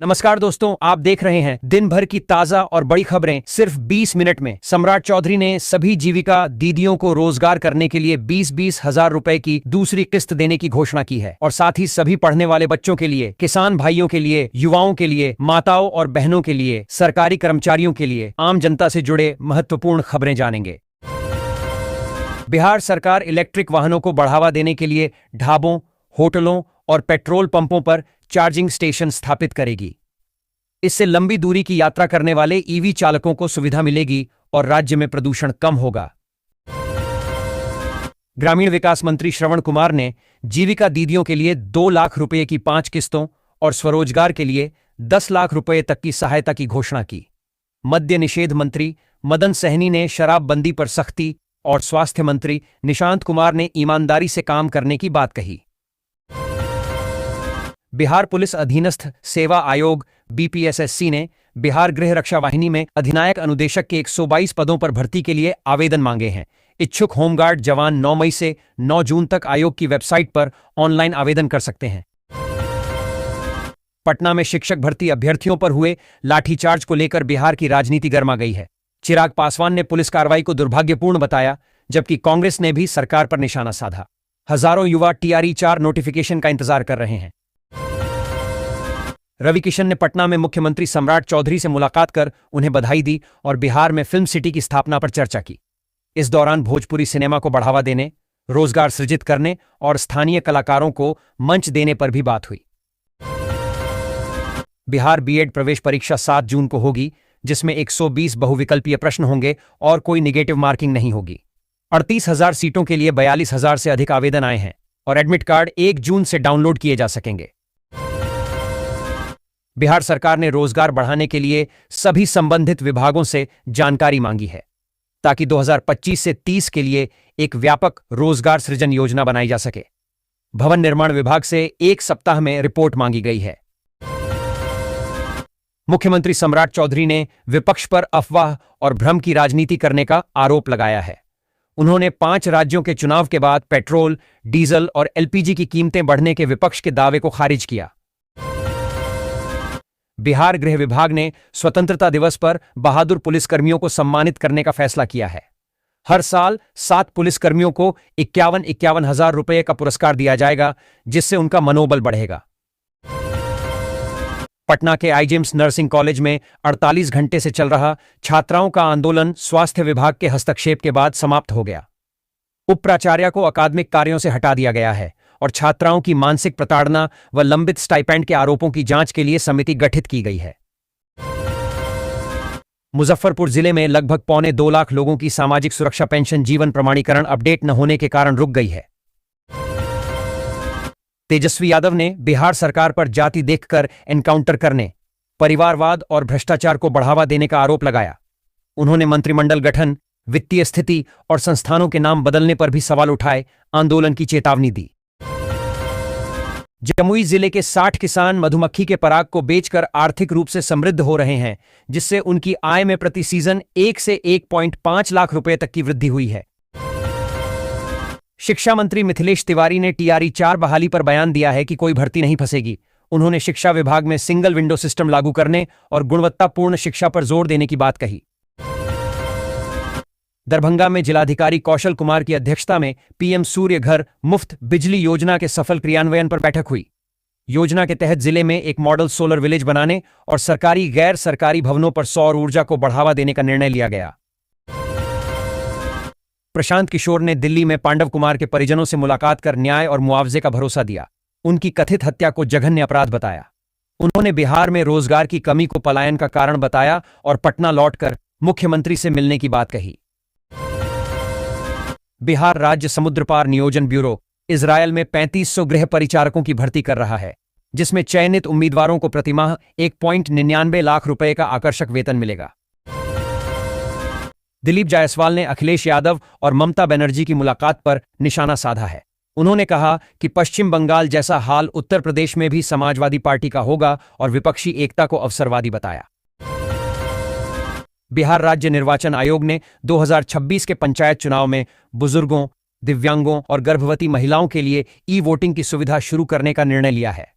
नमस्कार दोस्तों, आप देख रहे हैं दिन भर की ताजा और बड़ी खबरें सिर्फ 20 मिनट में। सम्राट चौधरी ने सभी जीविका दीदियों को रोजगार करने के लिए 20-20 हजार रुपए की दूसरी किस्त देने की घोषणा की है और साथ ही सभी पढ़ने वाले बच्चों के लिए, किसान भाइयों के लिए, युवाओं के लिए, माताओं और बहनों के लिए, सरकारी कर्मचारियों के लिए, आम जनता से जुड़े महत्वपूर्ण खबरें जानेंगे। बिहार सरकार इलेक्ट्रिक वाहनों को बढ़ावा देने के लिए ढाबों, होटलों और पेट्रोल पंपों पर चार्जिंग स्टेशन स्थापित करेगी। इससे लंबी दूरी की यात्रा करने वाले ईवी चालकों को सुविधा मिलेगी और राज्य में प्रदूषण कम होगा। ग्रामीण विकास मंत्री श्रवण कुमार ने जीविका दीदियों के लिए 2 लाख रुपए की 5 किस्तों और स्वरोजगार के लिए 10 लाख रुपए तक की सहायता की घोषणा की। मद्य निषेध मंत्री मदन सहनी ने शराबबंदी पर सख्ती और स्वास्थ्य मंत्री निशांत कुमार ने ईमानदारी से काम करने की बात कही। बिहार पुलिस अधीनस्थ सेवा आयोग बीपीएसएससी ने बिहार गृह रक्षा वाहिनी में अधिनायक अनुदेशक के 122 पदों पर भर्ती के लिए आवेदन मांगे हैं। इच्छुक होमगार्ड जवान 9 मई से 9 जून तक आयोग की वेबसाइट पर ऑनलाइन आवेदन कर सकते हैं। पटना में शिक्षक भर्ती अभ्यर्थियों पर हुए लाठीचार्ज को लेकर बिहार की राजनीति गर्मा गई है। चिराग पासवान ने पुलिस कार्रवाई को दुर्भाग्यपूर्ण बताया, जबकि कांग्रेस ने भी सरकार पर निशाना साधा। हजारों युवा टीआरई 4 नोटिफिकेशन का इंतजार कर रहे हैं। रवि किशन ने पटना में मुख्यमंत्री सम्राट चौधरी से मुलाकात कर उन्हें बधाई दी और बिहार में फिल्म सिटी की स्थापना पर चर्चा की। इस दौरान भोजपुरी सिनेमा को बढ़ावा देने, रोजगार सृजित करने और स्थानीय कलाकारों को मंच देने पर भी बात हुई। बिहार बीएड प्रवेश परीक्षा 7 जून को होगी, जिसमें 120 बहुविकल्पीय प्रश्न होंगे और कोई निगेटिव मार्किंग नहीं होगी। 38,000 सीटों के लिए 42,000 से अधिक आवेदन आए हैं और एडमिट कार्ड 1 जून से डाउनलोड किए जा सकेंगे। बिहार सरकार ने रोजगार बढ़ाने के लिए सभी संबंधित विभागों से जानकारी मांगी है, ताकि 2025 से 30 के लिए एक व्यापक रोजगार सृजन योजना बनाई जा सके। भवन निर्माण विभाग से 1 सप्ताह में रिपोर्ट मांगी गई है। मुख्यमंत्री सम्राट चौधरी ने विपक्ष पर अफवाह और भ्रम की राजनीति करने का आरोप लगाया है। उन्होंने 5 राज्यों के चुनाव के बाद पेट्रोल, डीजल और एलपीजी की कीमतें बढ़ने के विपक्ष के दावे को खारिज किया। बिहार गृह विभाग ने स्वतंत्रता दिवस पर बहादुर पुलिसकर्मियों को सम्मानित करने का फैसला किया है। हर साल 7 पुलिसकर्मियों को 51-51 हजार रुपए का पुरस्कार दिया जाएगा, जिससे उनका मनोबल बढ़ेगा। पटना के आईजीएम्स नर्सिंग कॉलेज में 48 घंटे से चल रहा छात्राओं का आंदोलन स्वास्थ्य विभाग के हस्तक्षेप के बाद समाप्त हो गया। उप प्राचार्य को अकादमिक कार्यों से हटा दिया गया है और छात्राओं की मानसिक प्रताड़ना व लंबित स्टाइपेंड के आरोपों की जांच के लिए समिति गठित की गई है। मुजफ्फरपुर जिले में लगभग 1.25 लाख लोगों की सामाजिक सुरक्षा पेंशन जीवन प्रमाणीकरण अपडेट न होने के कारण रुक गई है। तेजस्वी यादव ने बिहार सरकार पर जाति देखकर एनकाउंटर करने, परिवारवाद और भ्रष्टाचार को बढ़ावा देने का आरोप लगाया। उन्होंने मंत्रिमंडल गठन, वित्तीय स्थिति और संस्थानों के नाम बदलने पर भी सवाल उठाए, आंदोलन की चेतावनी दी। जमुई जिले के 60 किसान मधुमक्खी के पराग को बेचकर आर्थिक रूप से समृद्ध हो रहे हैं, जिससे उनकी आय में प्रति सीजन 1 से 1.5 लाख रुपए तक की वृद्धि हुई है। शिक्षा मंत्री मिथिलेश तिवारी ने टीआरई 4 बहाली पर बयान दिया है कि कोई भर्ती नहीं फंसेगी। उन्होंने शिक्षा विभाग में सिंगल विंडो सिस्टम लागू करने और गुणवत्तापूर्ण शिक्षा पर जोर देने की बात कही। दरभंगा में जिलाधिकारी कौशल कुमार की अध्यक्षता में पीएम सूर्य घर मुफ्त बिजली योजना के सफल क्रियान्वयन पर बैठक हुई। योजना के तहत जिले में एक मॉडल सोलर विलेज बनाने और सरकारी गैर सरकारी भवनों पर सौर ऊर्जा को बढ़ावा देने का निर्णय लिया गया। प्रशांत किशोर ने दिल्ली में पांडव कुमार के परिजनों से मुलाकात कर न्याय और मुआवजे का भरोसा दिया। उनकी कथित हत्या को जघन्य अपराध बताया। उन्होंने बिहार में रोजगार की कमी को पलायन का कारण बताया और पटना लौटकर मुख्यमंत्री से मिलने की बात कही। बिहार राज्य समुद्र पार नियोजन ब्यूरो इजरायल में 3500 गृह परिचारकों की भर्ती कर रहा है, जिसमें चयनित उम्मीदवारों को प्रतिमाह 1.99 लाख रुपए का आकर्षक वेतन मिलेगा। दिलीप जायसवाल ने अखिलेश यादव और ममता बनर्जी की मुलाकात पर निशाना साधा है। उन्होंने कहा कि पश्चिम बंगाल जैसा हाल उत्तर प्रदेश में भी समाजवादी पार्टी का होगा और विपक्षी एकता को अवसरवादी बताया। बिहार राज्य निर्वाचन आयोग ने 2026 के पंचायत चुनाव में बुजुर्गों, दिव्यांगों और गर्भवती महिलाओं के लिए ई वोटिंग की सुविधा शुरू करने का निर्णय लिया है।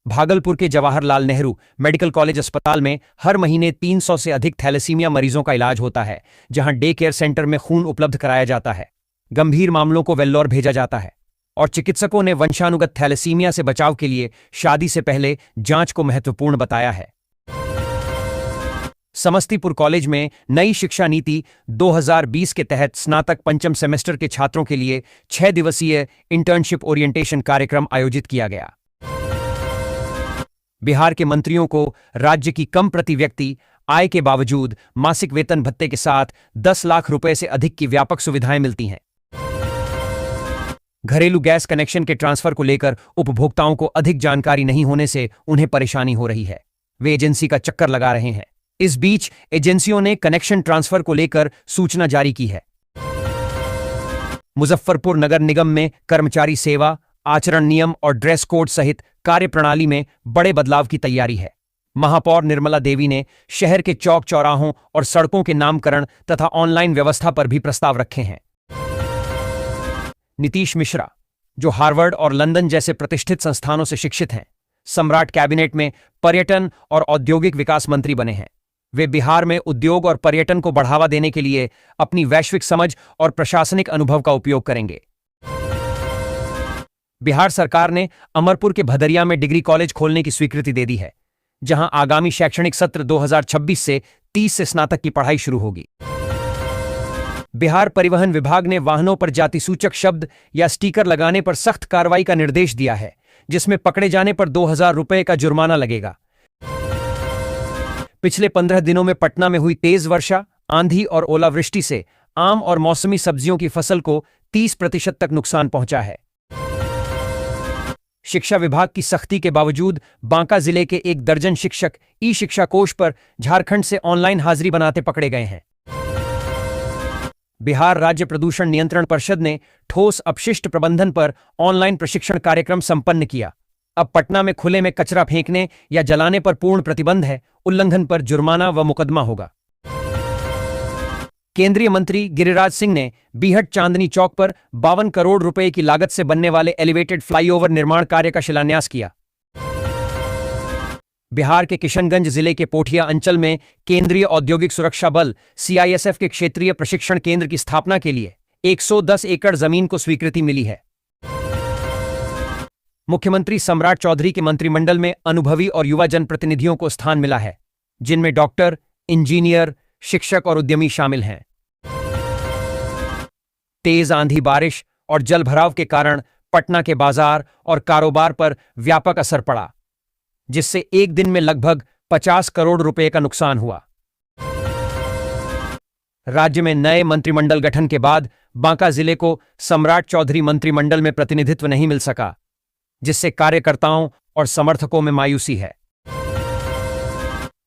भागलपुर के जवाहरलाल नेहरू मेडिकल कॉलेज अस्पताल में हर महीने 300 से अधिक थैलेसीमिया मरीजों का इलाज होता है, जहां डे केयर सेंटर में खून उपलब्ध कराया जाता है। गंभीर मामलों को वेल्लोर भेजा जाता है और चिकित्सकों ने वंशानुगत थैलेसीमिया से बचाव के लिए शादी से पहले जांच को महत्वपूर्ण बताया है। समस्तीपुर कॉलेज में नई शिक्षा नीति 2020 के तहत स्नातक पंचम सेमेस्टर के छात्रों के लिए 6 दिवसीय इंटर्नशिप ओरिएंटेशन कार्यक्रम आयोजित किया गया। बिहार के मंत्रियों को राज्य की कम प्रति व्यक्ति आय के बावजूद मासिक वेतन भत्ते के साथ 10 लाख रुपए से अधिक की व्यापक सुविधाएं मिलती हैं। घरेलू गैस कनेक्शन के ट्रांसफर को लेकर उपभोक्ताओं को अधिक जानकारी नहीं होने से उन्हें परेशानी हो रही है। वे एजेंसी का चक्कर लगा रहे हैं। इस बीच एजेंसियों ने कनेक्शन ट्रांसफर को लेकर सूचना जारी की है। मुजफ्फरपुर नगर निगम में कर्मचारी सेवा, आचरण नियम और ड्रेस कोड सहित कार्यप्रणाली में बड़े बदलाव की तैयारी है। महापौर निर्मला देवी ने शहर के चौक चौराहों और सड़कों के नामकरण तथा ऑनलाइन व्यवस्था पर भी प्रस्ताव रखे हैं। नीतीश मिश्रा, जो हार्वर्ड और लंदन जैसे प्रतिष्ठित संस्थानों से शिक्षित हैं, सम्राट कैबिनेट में पर्यटन और औद्योगिक विकास मंत्री बने हैं। वे बिहार में उद्योग और पर्यटन को बढ़ावा देने के लिए अपनी वैश्विक समझ और प्रशासनिक अनुभव का उपयोग करेंगे। बिहार सरकार ने अमरपुर के भदरिया में डिग्री कॉलेज खोलने की स्वीकृति दे दी है, जहां आगामी शैक्षणिक सत्र 2026 से 30 से स्नातक की पढ़ाई शुरू होगी। बिहार परिवहन विभाग ने वाहनों पर जाति सूचक शब्द या स्टिकर लगाने पर सख्त कार्रवाई का निर्देश दिया है, जिसमें पकड़े जाने पर 2000 रुपए का जुर्माना लगेगा। पिछले 15 दिनों में पटना में हुई तेज वर्षा, आंधी और ओलावृष्टि से आम और मौसमी सब्जियों की फसल को 30% तक नुकसान पहुंचा है। शिक्षा विभाग की सख्ती के बावजूद बांका जिले के 1 दर्जन शिक्षक ई शिक्षा कोष पर झारखंड से ऑनलाइन हाजिरी बनाते पकड़े गए हैं। बिहार राज्य प्रदूषण नियंत्रण परिषद ने ठोस अपशिष्ट प्रबंधन पर ऑनलाइन प्रशिक्षण कार्यक्रम संपन्न किया। अब पटना में खुले में कचरा फेंकने या जलाने पर पूर्ण प्रतिबंध है। उल्लंघन पर जुर्माना व मुकदमा होगा। केंद्रीय मंत्री गिरिराज सिंह ने बीहट चांदनी चौक पर 52 करोड़ रुपए की लागत से बनने वाले एलिवेटेड फ्लाईओवर निर्माण कार्य का शिलान्यास किया। बिहार के किशनगंज जिले के पोठिया अंचल में केंद्रीय औद्योगिक सुरक्षा बल सीआईएसएफ के क्षेत्रीय प्रशिक्षण केंद्र की स्थापना के लिए 110 एकड़ जमीन को स्वीकृति मिली है। मुख्यमंत्री सम्राट चौधरी के मंत्रिमंडल में अनुभवी और युवा जनप्रतिनिधियों को स्थान मिला है, जिनमें डॉक्टर, इंजीनियर, शिक्षक और उद्यमी शामिल हैं। तेज आंधी, बारिश और जलभराव के कारण पटना के बाजार और कारोबार पर व्यापक असर पड़ा, जिससे एक दिन में लगभग 50 करोड़ रुपए का नुकसान हुआ। राज्य में नए मंत्रिमंडल गठन के बाद बांका जिले को सम्राट चौधरी मंत्रिमंडल में प्रतिनिधित्व नहीं मिल सका, जिससे कार्यकर्ताओं और समर्थकों में मायूसी है।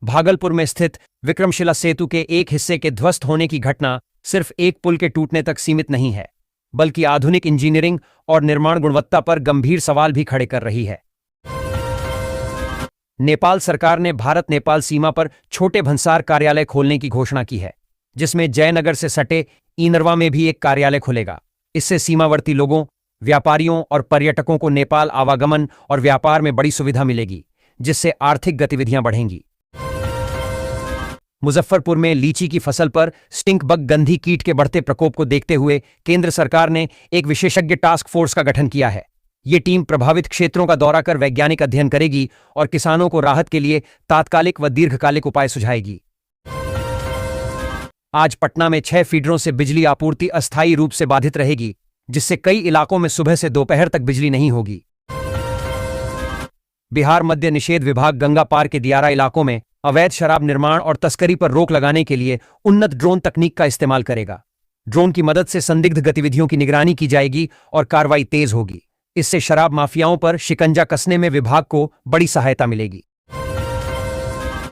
भागलपुर में स्थित विक्रमशिला सेतु के एक हिस्से के ध्वस्त होने की घटना सिर्फ एक पुल के टूटने तक सीमित नहीं है, बल्कि आधुनिक इंजीनियरिंग और निर्माण गुणवत्ता पर गंभीर सवाल भी खड़े कर रही है। नेपाल सरकार ने भारत नेपाल सीमा पर छोटे भंसार कार्यालय खोलने की घोषणा की है, जिसमें जयनगर से सटे ईनरवा में भी एक कार्यालय खुलेगा। इससे सीमावर्ती लोगों, व्यापारियों और पर्यटकों को नेपाल आवागमन और व्यापार में बड़ी सुविधा मिलेगी, जिससे आर्थिक गतिविधियां बढ़ेंगी। मुजफ्फरपुर में लीची की फसल पर स्टिंक बग गंधी कीट के बढ़ते प्रकोप को देखते हुए केंद्र सरकार ने एक विशेषज्ञ टास्क फोर्स का गठन किया है। ये टीम प्रभावित क्षेत्रों का दौरा कर वैज्ञानिक अध्ययन करेगी और किसानों को राहत के लिए तात्कालिक व दीर्घकालिक उपाय सुझाएगी। आज पटना में 6 फीडरों से बिजली आपूर्ति अस्थायी रूप से बाधित रहेगी, जिससे कई इलाकों में सुबह से दोपहर तक बिजली नहीं होगी। बिहार मद्य निषेध विभाग गंगा पार के दियारा इलाकों में अवैध शराब निर्माण और तस्करी पर रोक लगाने के लिए उन्नत ड्रोन तकनीक का इस्तेमाल करेगा। ड्रोन की मदद से संदिग्ध गतिविधियों की निगरानी की जाएगी और कार्रवाई तेज होगी। इससे शराब माफियाओं पर शिकंजा कसने में विभाग को बड़ी सहायता मिलेगी।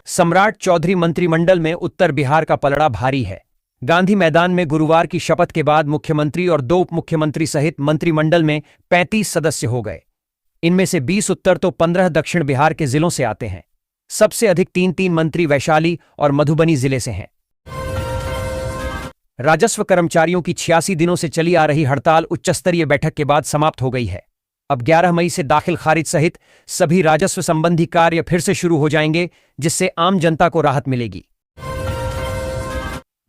सम्राट चौधरी मंत्रिमंडल में उत्तर बिहार का पलड़ा भारी है। गांधी मैदान में गुरुवार की शपथ के बाद मुख्यमंत्री और 2 उप मुख्यमंत्री सहित मंत्रिमंडल में 35 सदस्य हो गए। इनमें से 20 उत्तर तो 15 दक्षिण बिहार के जिलों से आते हैं। सबसे अधिक 3 मंत्री वैशाली और मधुबनी जिले से हैं। राजस्व कर्मचारियों की 86 दिनों से चली आ रही हड़ताल उच्चस्तरीय बैठक के बाद समाप्त हो गई है। अब 11 मई से दाखिल खारिज सहित सभी राजस्व संबंधी कार्य फिर से शुरू हो जाएंगे, जिससे आम जनता को राहत मिलेगी।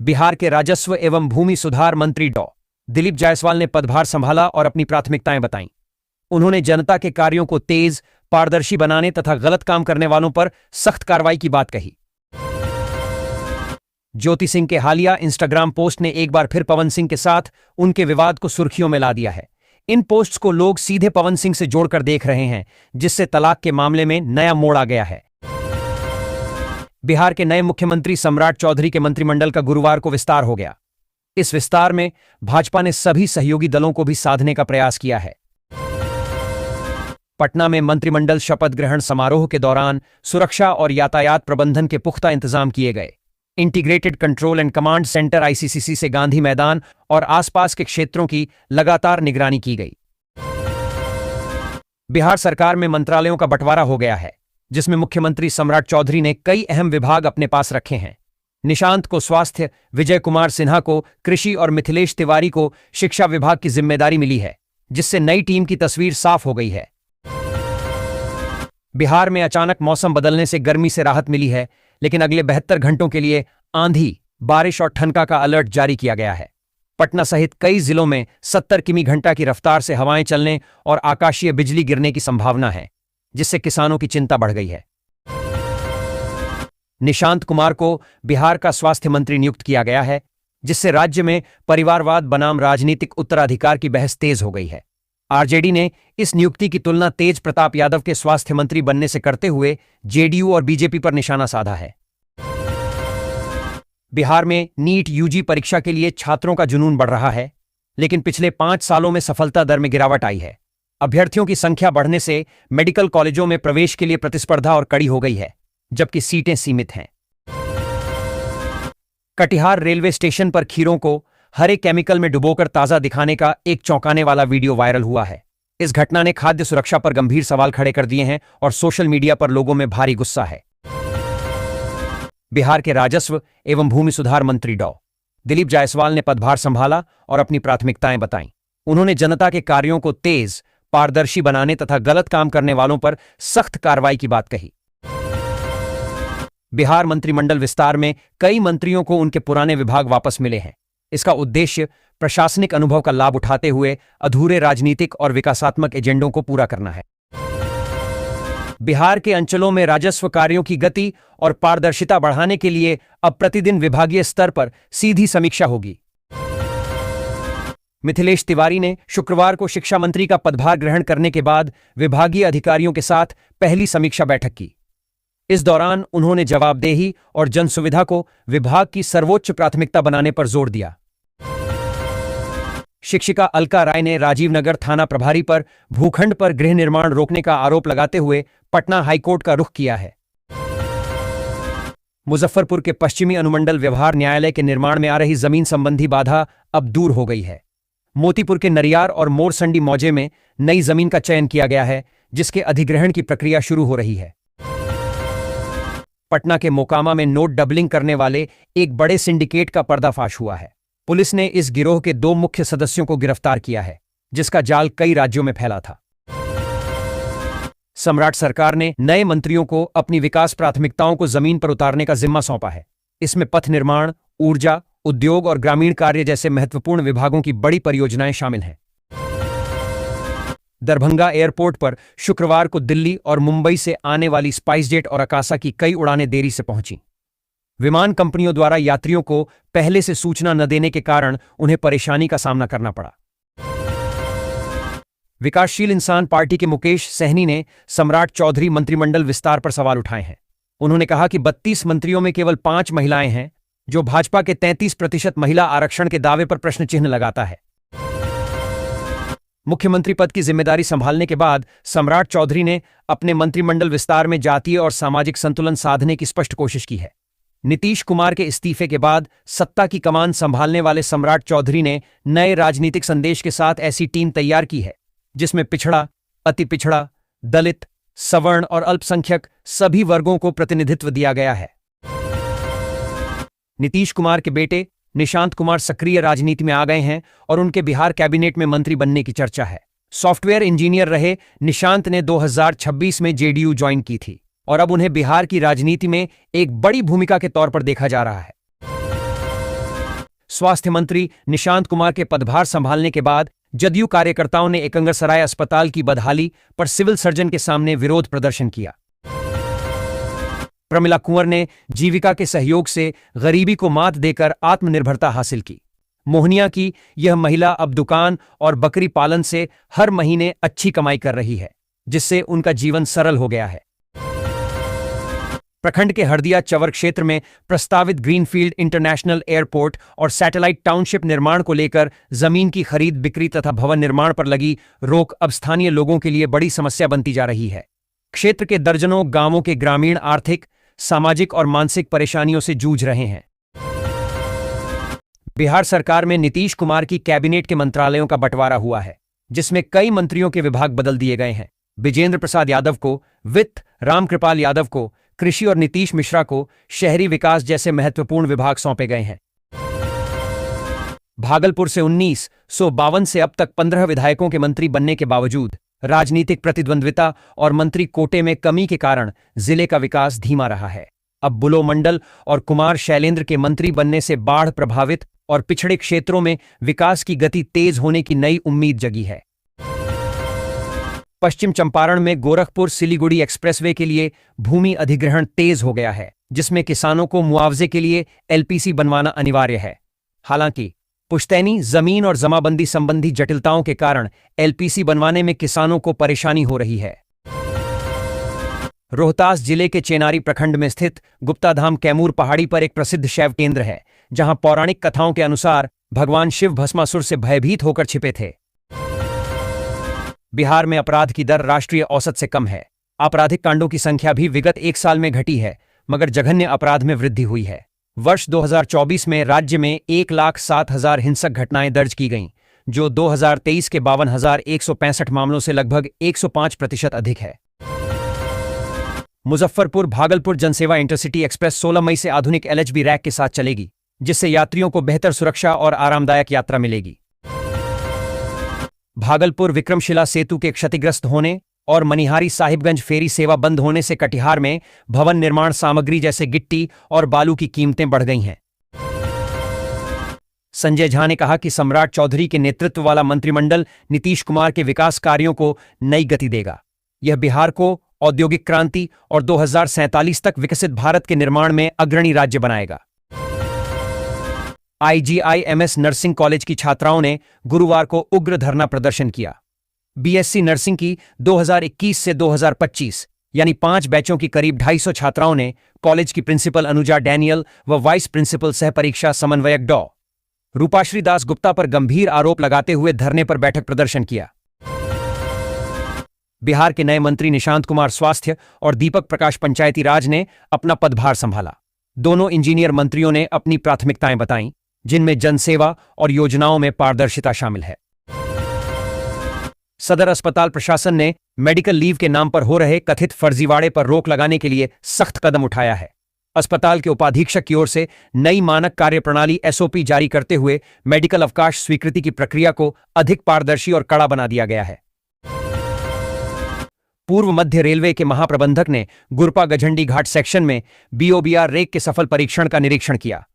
बिहार के राजस्व एवं भूमि सुधार मंत्री डॉ. दिलीप जायसवाल ने पदभार संभाला और अपनी प्राथमिकताएं बताईं। उन्होंने जनता के कार्यों को तेज, पारदर्शी बनाने तथा गलत काम करने वालों पर सख्त कार्रवाई की बात कही। ज्योति सिंह के हालिया इंस्टाग्राम पोस्ट ने एक बार फिर पवन सिंह के साथ उनके विवाद को सुर्खियों में ला दिया है। इन पोस्ट्स को लोग सीधे पवन सिंह से जोड़कर देख रहे हैं, जिससे तलाक के मामले में नया मोड़ आ गया है। बिहार के नए मुख्यमंत्री सम्राट चौधरी के मंत्रिमंडल का गुरुवार को विस्तार हो गया। इस विस्तार में भाजपा ने सभी सहयोगी दलों को भी साधने का प्रयास किया है। पटना में मंत्रिमंडल शपथ ग्रहण समारोह के दौरान सुरक्षा और यातायात प्रबंधन के पुख्ता इंतजाम किए गए। Integrated control and command centre ICCC से गांधी मैदान और आसपास के क्षेत्रों की लगातार निगरानी की गई। बिहार सरकार में मंत्रालयों का बंटवारा हो गया है, जिसमें मुख्यमंत्री सम्राट चौधरी ने कई अहम विभाग अपने पास रखे हैं। निशांत को स्वास्थ्य, विजय कुमार सिन्हा को कृषि और मिथिलेश तिवारी को शिक्षा विभाग की जिम्मेदारी मिली है, जिससे नई टीम की तस्वीर साफ हो गई है। बिहार में अचानक मौसम बदलने से गर्मी से राहत मिली है, लेकिन अगले 72 घंटों के लिए आंधी, बारिश और ठनका का अलर्ट जारी किया गया है। पटना सहित कई जिलों में 70 किमी घंटा की रफ्तार से हवाएं चलने और आकाशीय बिजली गिरने की संभावना है, जिससे किसानों की चिंता बढ़ गई है। निशांत कुमार को बिहार का स्वास्थ्य मंत्री नियुक्त किया गया है, जिससे राज्य में परिवारवाद बनाम राजनीतिक उत्तराधिकार की बहस तेज हो गई है। आरजेडी ने इस नियुक्ति की तुलना तेज प्रताप यादव के स्वास्थ्य मंत्री बनने से करते हुए जेडीयू और बीजेपी पर निशाना साधा है। बिहार में नीट यूजी परीक्षा के लिए छात्रों का जुनून बढ़ रहा है, लेकिन पिछले 5 सालों में सफलता दर में गिरावट आई है। अभ्यर्थियों की संख्या बढ़ने से मेडिकल कॉलेजों में प्रवेश के लिए प्रतिस्पर्धा और कड़ी हो गई है, जबकि सीटें सीमित हैं। कटिहार रेलवे स्टेशन पर खीरों को हरे केमिकल में डुबोकर ताजा दिखाने का एक चौंकाने वाला वीडियो वायरल हुआ है। इस घटना ने खाद्य सुरक्षा पर गंभीर सवाल खड़े कर दिए हैं और सोशल मीडिया पर लोगों में भारी गुस्सा है। बिहार के राजस्व एवं भूमि सुधार मंत्री डॉ. दिलीप जायसवाल ने पदभार संभाला और अपनी प्राथमिकताएं बताईं। उन्होंने जनता के कार्यों को तेज, पारदर्शी बनाने तथा गलत काम करने वालों पर सख्त कार्रवाई की बात कही। बिहार मंत्रिमंडल विस्तार में कई मंत्रियों को उनके पुराने विभाग वापस मिले हैं। इसका उद्देश्य प्रशासनिक अनुभव का लाभ उठाते हुए अधूरे राजनीतिक और विकासात्मक एजेंडों को पूरा करना है। बिहार के अंचलों में राजस्व कार्यों की गति और पारदर्शिता बढ़ाने के लिए अब प्रतिदिन विभागीय स्तर पर सीधी समीक्षा होगी। मिथिलेश तिवारी ने शुक्रवार को शिक्षा मंत्री का पदभार ग्रहण करने के बाद विभागीय अधिकारियों के साथ पहली समीक्षा बैठक की। इस दौरान उन्होंने जवाबदेही और जनसुविधा को विभाग की सर्वोच्च प्राथमिकता बनाने पर जोर दिया। शिक्षिका अलका राय ने राजीव नगर थाना प्रभारी पर भूखंड पर गृह निर्माण रोकने का आरोप लगाते हुए पटना हाईकोर्ट का रुख किया है। मुजफ्फरपुर के पश्चिमी अनुमंडल व्यवहार न्यायालय के निर्माण में आ रही जमीन संबंधी बाधा अब दूर हो गई है। मोतीपुर के नरियार और मोरसंडी मौजे में नई जमीन का चयन किया गया है, जिसके अधिग्रहण की प्रक्रिया शुरू हो रही है। पटना के मोकामा में नोट डबलिंग करने वाले एक बड़े सिंडिकेट का पर्दाफाश हुआ है। पुलिस ने इस गिरोह के 2 मुख्य सदस्यों को गिरफ्तार किया है, जिसका जाल कई राज्यों में फैला था। सम्राट सरकार ने नए मंत्रियों को अपनी विकास प्राथमिकताओं को जमीन पर उतारने का जिम्मा सौंपा है। इसमें पथ निर्माण, ऊर्जा, उद्योग और ग्रामीण कार्य जैसे महत्वपूर्ण विभागों की बड़ी परियोजनाएं शामिल हैं। दरभंगा एयरपोर्ट पर शुक्रवार को दिल्ली और मुंबई से आने वाली स्पाइसजेट और अकासा की कई उड़ानें देरी से पहुंची। विमान कंपनियों द्वारा यात्रियों को पहले से सूचना न देने के कारण उन्हें परेशानी का सामना करना पड़ा। विकासशील इंसान पार्टी के मुकेश सहनी ने सम्राट चौधरी मंत्रिमंडल विस्तार पर सवाल उठाए हैं। उन्होंने कहा कि 32 मंत्रियों में केवल 5 महिलाएं हैं, जो भाजपा के 33% महिला आरक्षण के दावे पर प्रश्न चिन्ह लगाता है। मुख्यमंत्री पद की जिम्मेदारी संभालने के बाद सम्राट चौधरी ने अपने मंत्रिमंडल विस्तार में जातीय और सामाजिक संतुलन साधने की स्पष्ट कोशिश की है। नीतीश कुमार के इस्तीफे के बाद सत्ता की कमान संभालने वाले सम्राट चौधरी ने नए राजनीतिक संदेश के साथ ऐसी टीम तैयार की है, जिसमें पिछड़ा, अति पिछड़ा, दलित, सवर्ण और अल्पसंख्यक सभी वर्गों को प्रतिनिधित्व दिया गया है। नीतीश कुमार के बेटे निशांत कुमार सक्रिय राजनीति में आ गए हैं और उनके बिहार कैबिनेट में मंत्री बनने की चर्चा है। सॉफ्टवेयर इंजीनियर रहे निशांत ने 2026 में जेडीयू ज्वाइन की थी और अब उन्हें बिहार की राजनीति में एक बड़ी भूमिका के तौर पर देखा जा रहा है। स्वास्थ्य मंत्री निशांत कुमार के पदभार संभालने के बाद जदयू कार्यकर्ताओं ने एकंगरसराय अस्पताल की बदहाली पर सिविल सर्जन के सामने विरोध प्रदर्शन किया। प्रमिला कुंवर ने जीविका के सहयोग से गरीबी को मात देकर आत्मनिर्भरता हासिल की। मोहनिया की यह महिला अब दुकान और बकरी पालन से हर महीने अच्छी कमाई कर रही है, जिससे उनका जीवन सरल हो गया है। प्रखंड के हरदिया चवर क्षेत्र में प्रस्तावित ग्रीनफील्ड इंटरनेशनल एयरपोर्ट और सैटेलाइट टाउनशिप निर्माण को लेकर जमीन की खरीद बिक्री तथा भवन निर्माण पर लगी रोक अब स्थानीय लोगों के लिए बड़ी समस्या बनती जा रही है। क्षेत्र के दर्जनों गांवों के ग्रामीण आर्थिक, सामाजिक और मानसिक परेशानियों से जूझ रहे हैं। बिहार सरकार में नीतीश कुमार की कैबिनेट के मंत्रालयों का बंटवारा हुआ है, जिसमें कई मंत्रियों के विभाग बदल दिए गए हैं। विजेंद्र प्रसाद यादव को वित्त, रामकृपाल यादव को कृषि और नीतीश मिश्रा को शहरी विकास जैसे महत्वपूर्ण विभाग सौंपे गए हैं। भागलपुर से 1952 से अब तक 15 विधायकों के मंत्री बनने के बावजूद राजनीतिक प्रतिद्वंद्विता और मंत्री कोटे में कमी के कारण जिले का विकास धीमा रहा है। अब बुलो मंडल और कुमार शैलेंद्र के मंत्री बनने से बाढ़ प्रभावित और पिछड़े क्षेत्रों में विकास की गति तेज होने की नई उम्मीद जगी है। पश्चिम चंपारण में गोरखपुर सिलीगुड़ी एक्सप्रेसवे के लिए भूमि अधिग्रहण तेज हो गया है, जिसमें किसानों को मुआवजे के लिए एलपीसी बनवाना अनिवार्य है। हालांकि पुश्तैनी जमीन और जमाबंदी संबंधी जटिलताओं के कारण एलपीसी बनवाने में किसानों को परेशानी हो रही है। रोहतास जिले के चेनारी प्रखंड में स्थित गुप्ताधाम कैमूर पहाड़ी पर एक प्रसिद्ध शैव केंद्र है, जहां पौराणिक कथाओं के अनुसार भगवान शिव भस्मासुर से भयभीत होकर छिपे थे। बिहार में अपराध की दर राष्ट्रीय औसत से कम है। आपराधिक कांडों की संख्या भी विगत एक साल में घटी है, मगर जघन्य अपराध में वृद्धि हुई है। वर्ष 2024 में राज्य में 1,07,000 हिंसक घटनाएं दर्ज की गईं, जो 2023 के 52,165 मामलों से लगभग 105% अधिक है। मुजफ्फरपुर भागलपुर जनसेवा इंटरसिटी एक्सप्रेस 16 मई से आधुनिक एलएचबी रैक के साथ चलेगी, जिससे यात्रियों को बेहतर सुरक्षा और आरामदायक यात्रा मिलेगी। भागलपुर विक्रमशिला सेतु के क्षतिग्रस्त होने और मनिहारी साहिबगंज फेरी सेवा बंद होने से कटिहार में भवन निर्माण सामग्री जैसे गिट्टी और बालू की कीमतें बढ़ गई हैं। संजय झा ने कहा कि सम्राट चौधरी के नेतृत्व वाला मंत्रिमंडल नीतीश कुमार के विकास कार्यों को नई गति देगा। यह बिहार को औद्योगिक क्रांति और 2047 तक विकसित भारत के निर्माण में अग्रणी राज्य बनाएगा। आईजीआईएमएस नर्सिंग कॉलेज की छात्राओं ने गुरुवार को उग्र धरना प्रदर्शन किया। बीएससी नर्सिंग की 2021 से 2025 यानी 5 बैचों की करीब 250 छात्राओं ने कॉलेज की प्रिंसिपल अनुजा डैनियल व वाइस प्रिंसिपल सह परीक्षा समन्वयक डॉ. रूपाश्री दास गुप्ता पर गंभीर आरोप लगाते हुए धरने पर बैठक प्रदर्शन किया। बिहार के नए मंत्री निशांत कुमार स्वास्थ्य और दीपक प्रकाश पंचायती राज ने अपना पदभार संभाला। दोनों इंजीनियर मंत्रियों ने अपनी प्राथमिकताएं बताईं, जिनमें जनसेवा और योजनाओं में पारदर्शिता शामिल है। सदर अस्पताल प्रशासन ने मेडिकल लीव के नाम पर हो रहे कथित फर्जीवाड़े पर रोक लगाने के लिए सख्त कदम उठाया है। अस्पताल के उपाधीक्षक की ओर से नई मानक कार्यप्रणाली एसओपी जारी करते हुए मेडिकल अवकाश स्वीकृति की प्रक्रिया को अधिक पारदर्शी और कड़ा बना दिया गया है। पूर्व मध्य रेलवे के महाप्रबंधक ने गुरपा गझंडी घाट सेक्शन में बीओबीआर रेक के सफल परीक्षण का निरीक्षण किया।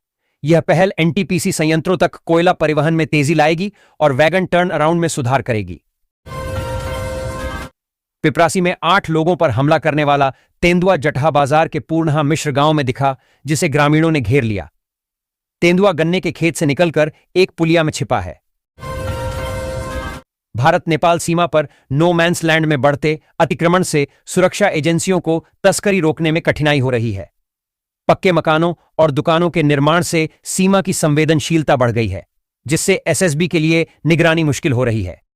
यह पहल एनटीपीसी संयंत्रों तक कोयला परिवहन में तेजी लाएगी और वैगन टर्न अराउंड में सुधार करेगी। पिपरासी में 8 लोगों पर हमला करने वाला तेंदुआ जटहा बाजार के पूर्णहा मिश्र गांव में दिखा, जिसे ग्रामीणों ने घेर लिया। तेंदुआ गन्ने के खेत से निकलकर एक पुलिया में छिपा है। भारत नेपाल सीमा पर नो मैंस लैंड में बढ़ते अतिक्रमण से सुरक्षा एजेंसियों को तस्करी रोकने में कठिनाई हो रही है। पक्के मकानों और दुकानों के निर्माण से सीमा की संवेदनशीलता बढ़ गई है, जिससे एसएसबी के लिए निगरानी मुश्किल हो रही है।